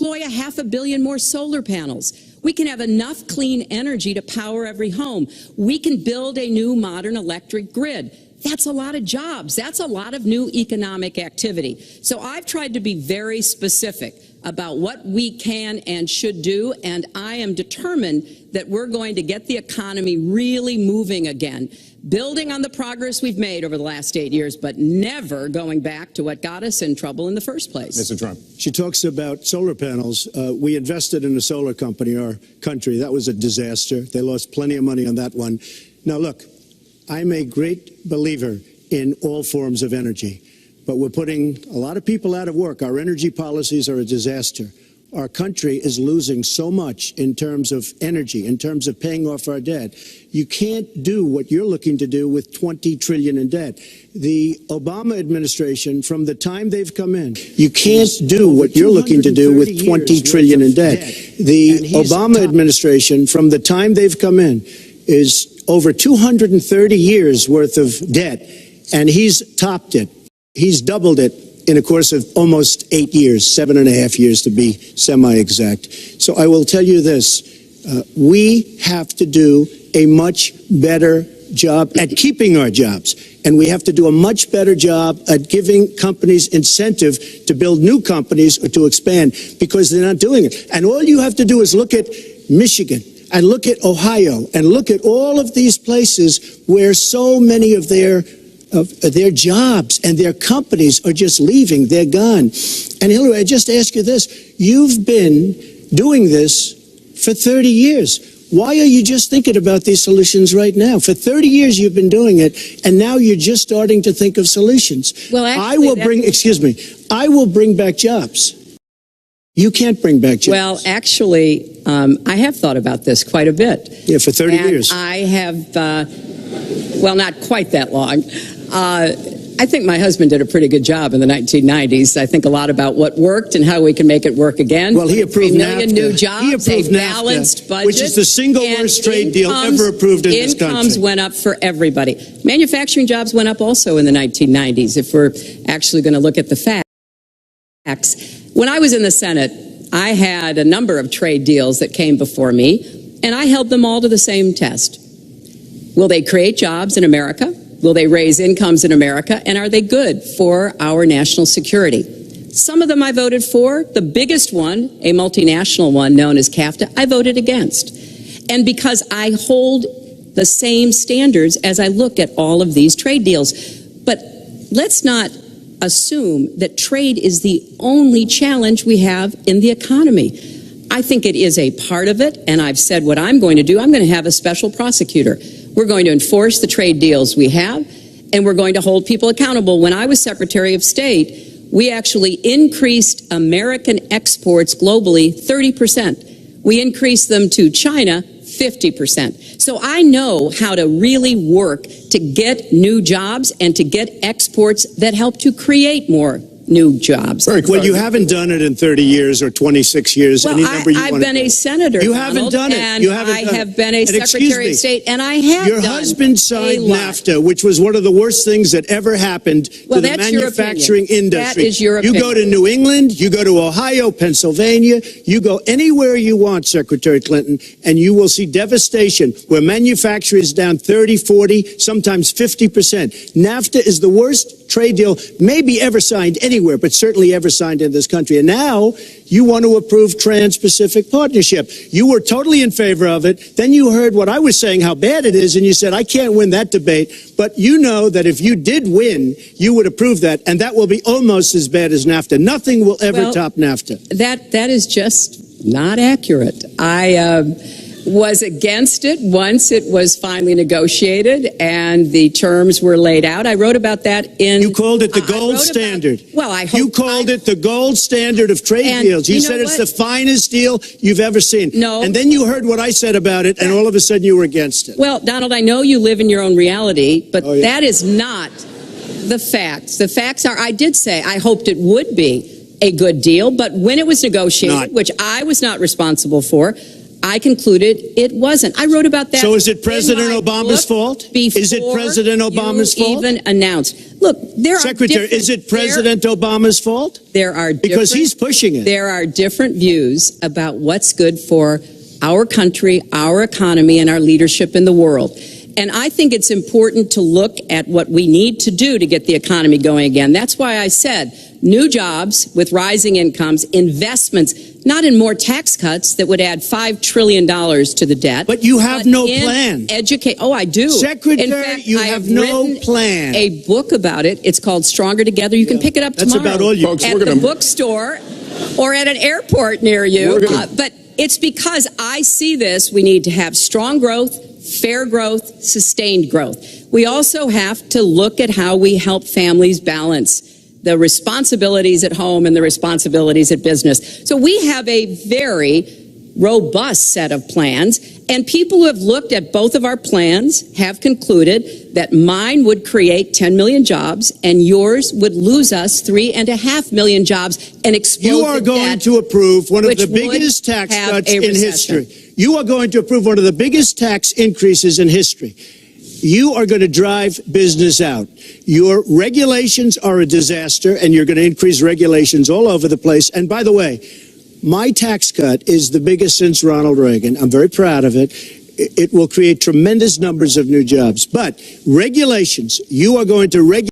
deploy 500 million more solar panels. We can have enough clean energy to power every home. We can build a new modern electric grid. That's a lot of jobs. That's a lot of new economic activity. So I've tried to be very specific about what we can and should do, and I am determined that we're going to get the economy really moving again, building on the progress we've made over the last 8 years, but never going back to what got us in trouble in the first place. Mr. Trump. She talks about solar panels. We invested in a solar company, our country. That was a disaster. They lost plenty of money on that one. Now, look, I'm a great believer in all forms of energy, but we're putting a lot of people out of work. Our energy policies are a disaster. Our country is losing so much in terms of energy, in terms of paying off our debt. You can't do what you're looking to do with $20 trillion in debt. The Obama administration, from the time they've come in, you can't do what you're looking to do with $20 trillion in debt. The Obama administration, from the time they've come in, is over 230 years worth of debt, and he's topped it. He's doubled it in a course of almost 8 years, 7.5 years to be semi-exact. So I will tell you this, we have to do a much better job at keeping our jobs. And we have to do a much better job at giving companies incentive to build new companies or to expand, because they're not doing it. And all you have to do is look at Michigan and look at Ohio and look at all of these places where so many of their jobs and their companies are just leaving. They're gone. And Hillary, I just ask you this. You've been doing this for 30 years. Why are you just thinking about these solutions right now? For 30 years you've been doing it, and now you're just starting to think of solutions. Well, actually, I will bring back jobs. You can't bring back jobs. Well, actually, I have thought about this quite a bit. Yeah, for 30 years. I have, well, not quite that long. I think my husband did a pretty good job in the 1990s. I think a lot about what worked and how we can make it work again. Well, he approved 3 million NAFTA. new jobs, He approved a balanced NAFTA, budget, which is the single worst trade deal ever approved in this country. Incomes went up for everybody. Manufacturing jobs went up also in the 1990s, if we're actually going to look at the facts. When I was in the Senate, I had a number of trade deals that came before me, and I held them all to the same test. Will they create jobs in America? Will they raise incomes in America? And are they good for our national security? Some of them I voted for. The biggest one, a multinational one known as CAFTA, I voted against. And because I hold the same standards as I looked at all of these trade deals. But let's not assume that trade is the only challenge we have in the economy. I think it is a part of it, and I've said what I'm going to do. I'm going to have a special prosecutor. We're going to enforce the trade deals we have, and we're going to hold people accountable. When I was Secretary of State, we actually increased American exports globally 30%. We increased them to China 50%. So I know how to really work to get new jobs and to get exports that help to create more new jobs. Well, you haven't done it in 30 years or 26 years. Well, I've been a senator. You haven't done it. And I have been a Secretary of State, and I have Your husband signed NAFTA, which was one of the worst things that ever happened to the manufacturing industry. That is your opinion. You go to New England, you go to Ohio, Pennsylvania, you go anywhere you want, Secretary Clinton, and you will see devastation where manufacturing is down 30, 40, sometimes 50%. NAFTA is the worst trade deal maybe ever signed anywhere, but certainly ever signed in this country. And now you want to approve Trans-Pacific Partnership. You were totally in favor of it. Then you heard what I was saying, how bad it is, and you said, I can't win that debate. But you know that if you did win, you would approve that, and that will be almost as bad as NAFTA. Nothing will ever top NAFTA. That is just not accurate. I was against it once it was finally negotiated and the terms were laid out. I wrote about that in... You called it the gold standard. You called it the gold standard of trade deals. You said it's the finest deal you've ever seen. No. And then you heard what I said about it, and all of a sudden you were against it. Well, Donald, I know you live in your own reality, but that is not the facts. The facts are, I did say I hoped it would be a good deal, but when it was negotiated, which I was not responsible for, I concluded it wasn't. I wrote about that. So is it President in my Obama's book fault? Is it President Obama's you fault? Even announced. Look, there Secretary, are is it President Obama's fault? There are because he's pushing it. There are different views about what's good for our country, our economy, and our leadership in the world. And I think it's important to look at what we need to do to get the economy going again. That's why I said new jobs with rising incomes, investments, not in more tax cuts that would add $5 trillion to the debt. But you have no plan. Oh, I do. Secretary, in fact, you I have no plan. A book about it. It's called Stronger Together. You can pick it up tomorrow. That's about all you folks. At the bookstore or at an airport near you. But it's because I see this. We need to have strong growth, fair growth, sustained growth. We also have to look at how we help families balance the responsibilities at home and the responsibilities at business. So we have a very robust set of plans, and people who have looked at both of our plans have concluded that mine would create 10 million jobs and yours would lose us 3.5 million jobs and explode You are going to approve one of the biggest tax cuts in history. You are going to approve one of the biggest tax increases in history. You are going to drive business out. Your regulations are a disaster, and you're going to increase regulations all over the place. And by the way, my tax cut is the biggest since Ronald Reagan. I'm very proud of it. It will create tremendous numbers of new jobs. But regulations, you are going to regulate